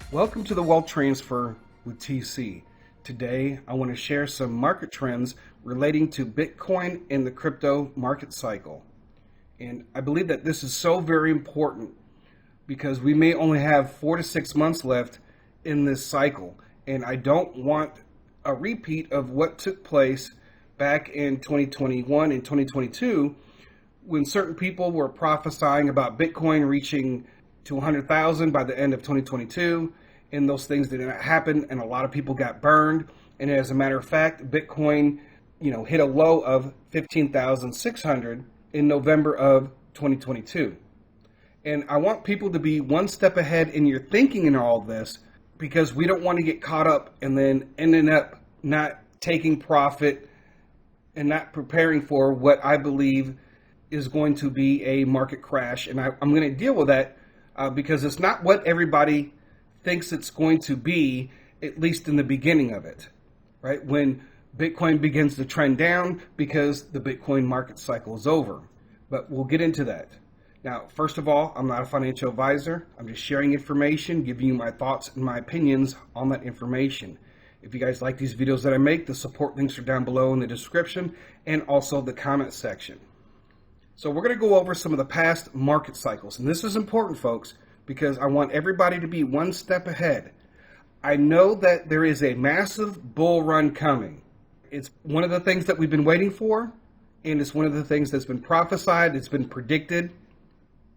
Welcome to the Wealth Transfer with TC. Today, I want to share some market trends relating to Bitcoin and the crypto market cycle. And I believe that this is so very important because we may only have 4 to 6 months left in this cycle. And I don't want a repeat of what took place back in 2021 and 2022 when certain people were prophesying about Bitcoin reaching to 100,000 by the end of 2022, and those things did not happen, and a lot of people got burned. And as a matter of fact, Bitcoin, hit a low of 15,600 in November of 2022. And I want people to be one step ahead in your thinking in all of this, because we don't want to get caught up and then ending up not taking profit and not preparing for what I believe is going to be a market crash. And I'm going to deal with that because it's not what everybody thinks it's going to be, at least in the beginning of it, right? When Bitcoin begins to trend down because the Bitcoin market cycle is over. But we'll get into that. Now, first of all, I'm not a financial advisor. I'm just sharing information, giving you my thoughts and my opinions on that information. If you guys like these videos that I make, the support links are down below in the description and also the comment section. So we're going to go over some of the past market cycles. And this is important, folks, because I want everybody to be one step ahead. I know that there is a massive bull run coming. It's one of the things that we've been waiting for, and it's one of the things that's been prophesied, it's been predicted.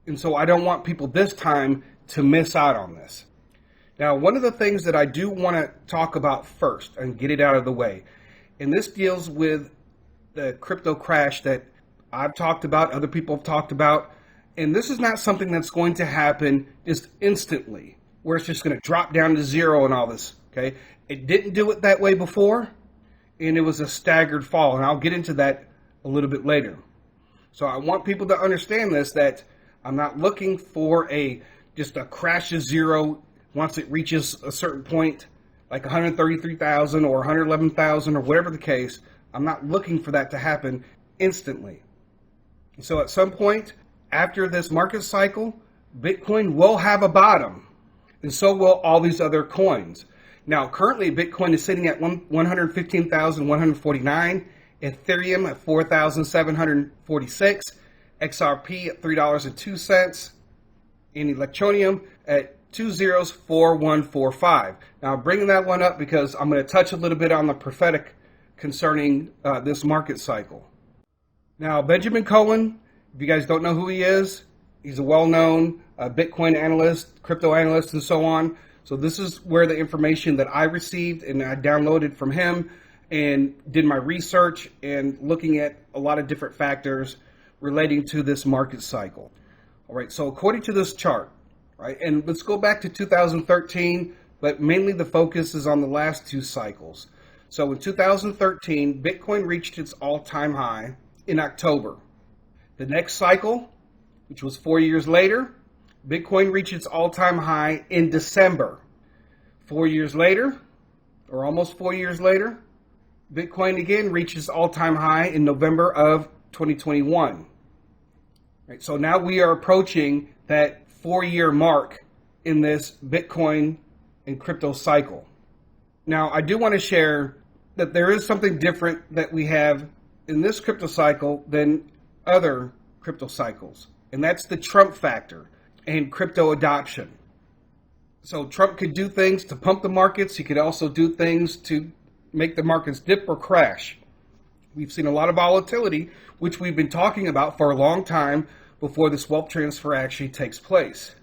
And so I don't want people this time to miss out on this. Now, one of the things that I do want to talk about first and get it out of the way, and this deals with the crypto crash that I've talked about, other people have talked about, and this is not something that's going to happen just instantly, where it's just going to drop down to zero and all this, okay? It didn't do it that way before, and it was a staggered fall, and I'll get into that a little bit later. So I want people to understand this, that I'm not looking for just a crash to zero once it reaches a certain point, like 133,000 or 111,000 or whatever the case. I'm not looking for that to happen instantly. So at some point after this market cycle, Bitcoin will have a bottom, and so will all these other coins. Now, currently, Bitcoin is sitting at 115,149, Ethereum at 4,746, XRP at $3.02, and Electronium at 204145. Now, I'm bringing that one up because I'm going to touch a little bit on the prophetic concerning this market cycle. Now, Benjamin Cowan, if you guys don't know who he is, he's a well-known Bitcoin analyst, crypto analyst, and so on. So this is where the information that I received and I downloaded from him and did my research and looking at a lot of different factors relating to this market cycle. All right, so according to this chart, right, and let's go back to 2013, but mainly the focus is on the last two cycles. So in 2013, Bitcoin reached its all-time high in October. The next cycle, which was 4 years later, Bitcoin reached its all-time high in December. 4 years later, or almost 4 years later, Bitcoin again reaches all-time high in November of 2021. Right, so now we are approaching that 4-year mark in this Bitcoin and crypto cycle. Now, I do want to share that there is something different that we have in this crypto cycle than other crypto cycles, and that's the Trump factor and crypto adoption. So Trump could do things to pump the markets. He could also do things to make the markets dip or crash. We've seen a lot of volatility, which we've been talking about for a long time before this wealth transfer actually takes place.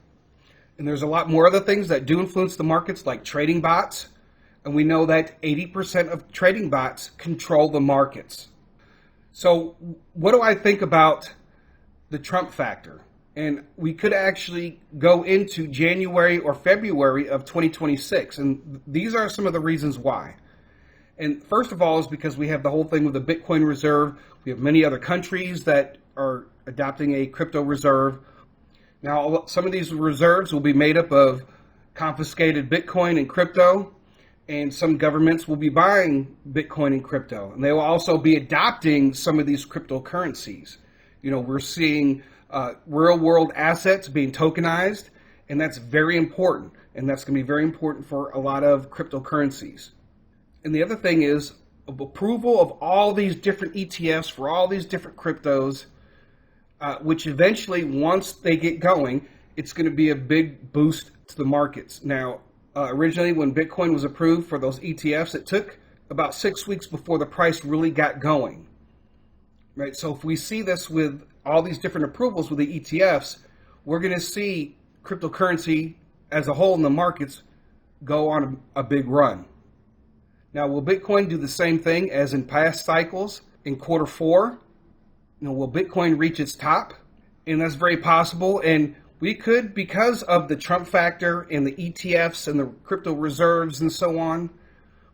And there's a lot more other things that do influence the markets, like trading bots. And we know that 80% of trading bots control the markets. So what do I think about the Trump factor? And we could actually go into January or February of 2026. And these are some of the reasons why. And first of all is because we have the whole thing with the Bitcoin reserve. We have many other countries that are adopting a crypto reserve. Now, some of these reserves will be made up of confiscated Bitcoin and crypto. And some governments will be buying Bitcoin and crypto. And they will also be adopting some of these cryptocurrencies. We're seeing real world assets being tokenized, And that's very important. And that's going to be very important for a lot of cryptocurrencies. And the other thing is approval of all these different ETFs for all these different cryptos, which eventually, once they get going, it's going to be a big boost to the markets. Now, originally when Bitcoin was approved for those ETFs, it took about 6 weeks before the price really got going. Right? So if we see this with all these different approvals with the ETFs, we're going to see cryptocurrency as a whole in the markets go on a big run. Now, will Bitcoin do the same thing as in past cycles in quarter four? Will Bitcoin reach its top? And that's very possible. And we could, because of the Trump factor and the ETFs and the crypto reserves and so on,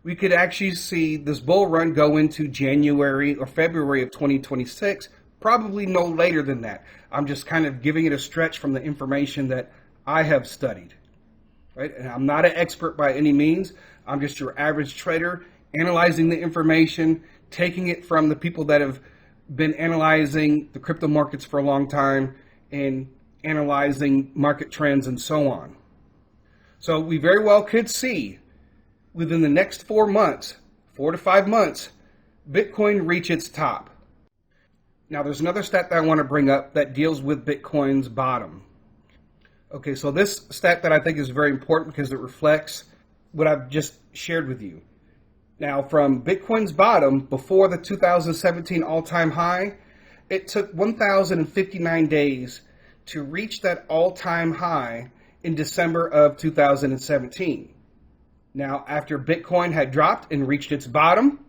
we could actually see this bull run go into January or February of 2026, probably no later than that. I'm just kind of giving it a stretch from the information that I have studied. Right? And I'm not an expert by any means. I'm just your average trader analyzing the information, taking it from the people that have been analyzing the crypto markets for a long time and analyzing market trends and so on. So we very well could see within the next 4 months, 4 to 5 months, Bitcoin reach its top. Now there's another stat that I want to bring up that deals with Bitcoin's bottom. Okay, so this stat that I think is very important because it reflects what I've just shared with you. Now, from Bitcoin's bottom before the 2017 all-time high, it took 1,059 days to reach that all-time high in December of 2017. Now, after Bitcoin had dropped and reached its bottom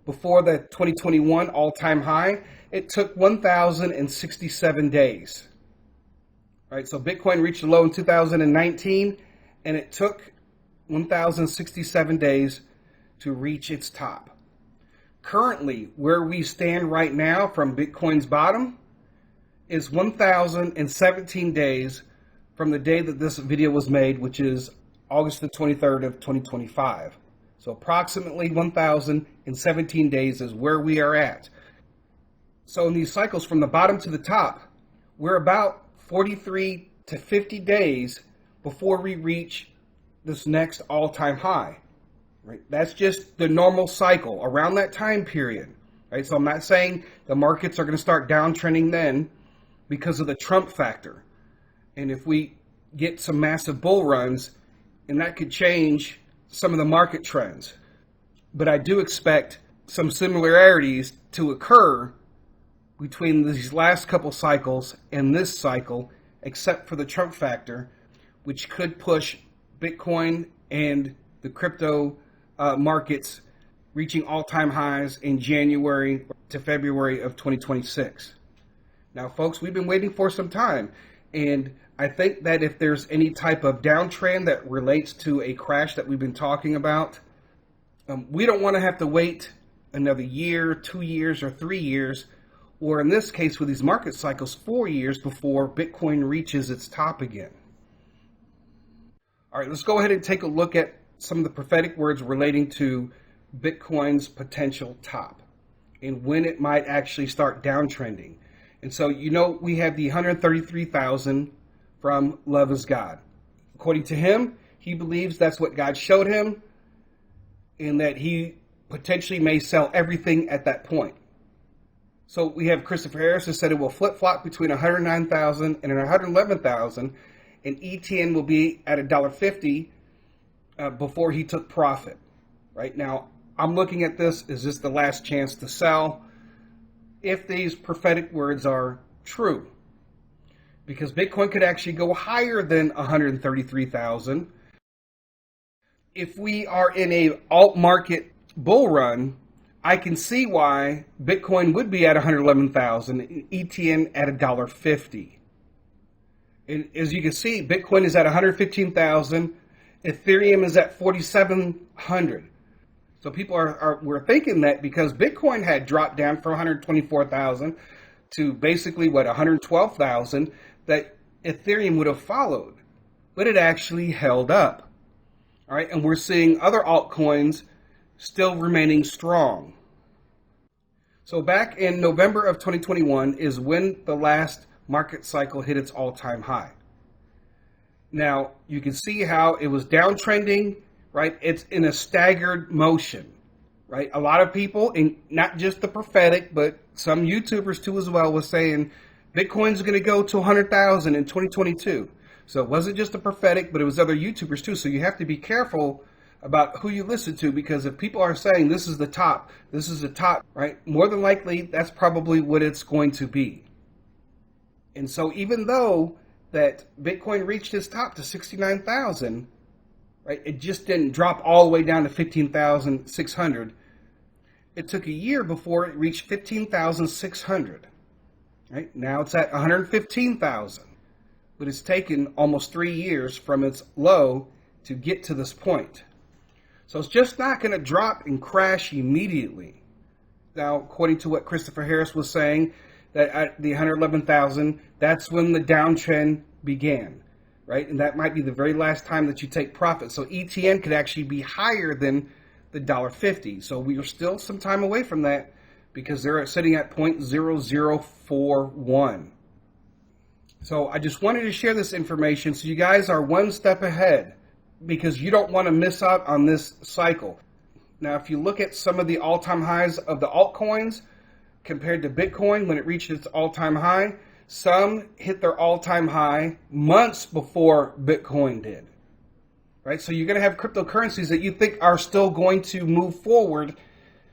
before the 2021 all-time high, it took 1,067 days. Right, so Bitcoin reached a low in 2019, and it took 1,067 days to reach its top. Currently, where we stand right now from Bitcoin's bottom is 1,017 days from the day that this video was made, which is August the 23rd of 2025. So approximately 1,017 days is where we are at. So in these cycles from the bottom to the top, we're about 43 to 50 days before we reach this next all-time high. Right? That's just the normal cycle around that time period. Right? So I'm not saying the markets are going to start downtrending then because of the Trump factor. And if we get some massive bull runs, and that could change some of the market trends. But I do expect some similarities to occur between these last couple cycles and this cycle, except for the Trump factor, which could push Bitcoin and the crypto markets reaching all-time highs in January to February of 2026. Now, folks, we've been waiting for some time, and I think that if there's any type of downtrend that relates to a crash that we've been talking about, we don't want to have to wait another year, 2 years, or 3 years, or in this case with these market cycles, 4 years before Bitcoin reaches its top again. All right, let's go ahead and take a look at some of the prophetic words relating to Bitcoin's potential top and when it might actually start downtrending. And so, we have the 133,000 from Love is God. According to him, he believes that's what God showed him and that he potentially may sell everything at that point. So we have Christopher Harris who said it will flip-flop between 109,000 and 111,000, and ETN will be at $1.50 before he took profit. Right now, I'm looking at this, is this the last chance to sell? If these prophetic words are true, because Bitcoin could actually go higher than 133,000. If we are in a alt market bull run, I can see why Bitcoin would be at 111,000, ETN at $1.50. And as you can see, Bitcoin is at 115,000, Ethereum is at 4,700. So people were thinking that because Bitcoin had dropped down from 124,000 to basically 112,000, that Ethereum would have followed, but it actually held up. All right, and we're seeing other altcoins still remaining strong. So back in November of 2021 is when the last market cycle hit its all-time high. Now, you can see how it was downtrending, right? It's in a staggered motion, right? A lot of people, and not just the prophetic, but some YouTubers too as well, was saying Bitcoin's going to go to 100,000 in 2022. So it wasn't just the prophetic, but it was other YouTubers too. So you have to be careful about who you listen to, because if people are saying this is the top, right? More than likely, that's probably what it's going to be. And so even though that Bitcoin reached its top to 69,000, right? It just didn't drop all the way down to 15,600. It took a year before it reached 15,600. Right? Now it's at 115,000. But it's taken almost 3 years from its low to get to this point. So it's just not going to drop and crash immediately. Now, according to what Christopher Harris was saying, that at the 111,000, that's when the downtrend began, right? And that might be the very last time that you take profit. So ETN could actually be higher than the $1.50. So we are still some time away from that, because they're sitting at 0.0041. So I just wanted to share this information so you guys are one step ahead, because you don't want to miss out on this cycle. Now, if you look at some of the all-time highs of the altcoins compared to Bitcoin when it reached its all-time high, some hit their all-time high months before Bitcoin did. Right? So you're going to have cryptocurrencies that you think are still going to move forward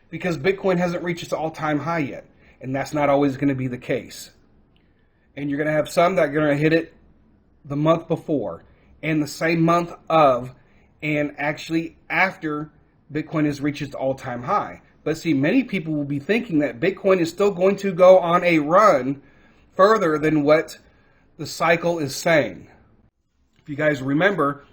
because Bitcoin hasn't reached its all-time high yet. And that's not always going to be the case. And you're going to have some that are going to hit it the month before, and the same month of, and actually after Bitcoin has reached its all-time high. But see, many people will be thinking that Bitcoin is still going to go on a run further than what the cycle is saying. If you guys remember,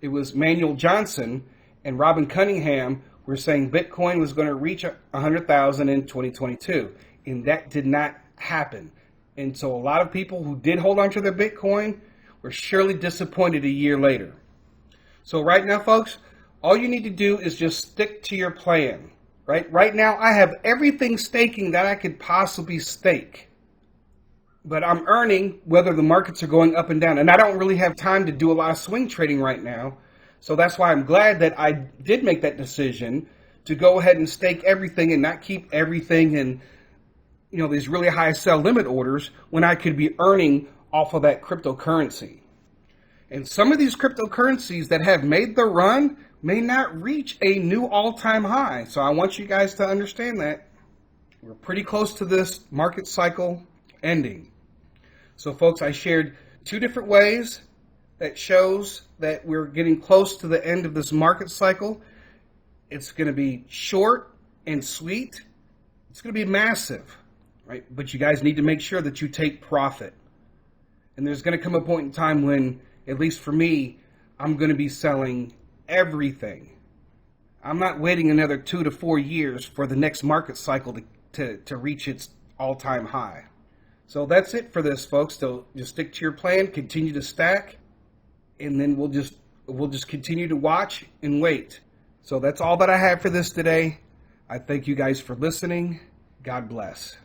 it was Manuel Johnson and Robin Cunningham were saying Bitcoin was going to reach 100,000 in 2022, and that did not happen. And so a lot of people who did hold on to their Bitcoin were surely disappointed a year later. So right now, folks, all you need to do is just stick to your plan. Right now, I have everything staking that I could possibly stake. But I'm earning whether the markets are going up and down. And I don't really have time to do a lot of swing trading right now. So that's why I'm glad that I did make that decision to go ahead and stake everything and not keep everything in, these really high sell limit orders when I could be earning off of that cryptocurrency. And some of these cryptocurrencies that have made the run may not reach a new all-time high. So I want you guys to understand that we're pretty close to this market cycle ending. So folks, I shared 2 different ways that shows that we're getting close to the end of this market cycle. It's going to be short and sweet. It's going to be massive, right? But you guys need to make sure that you take profit. And there's going to come a point in time when, at least for me, I'm going to be selling everything. I'm not waiting another 2 to 4 years for the next market cycle to reach its all-time high. So that's it for this, folks. So just stick to your plan, continue to stack, and then we'll just continue to watch and wait. So that's all that I have for this today. I thank you guys for listening. God bless.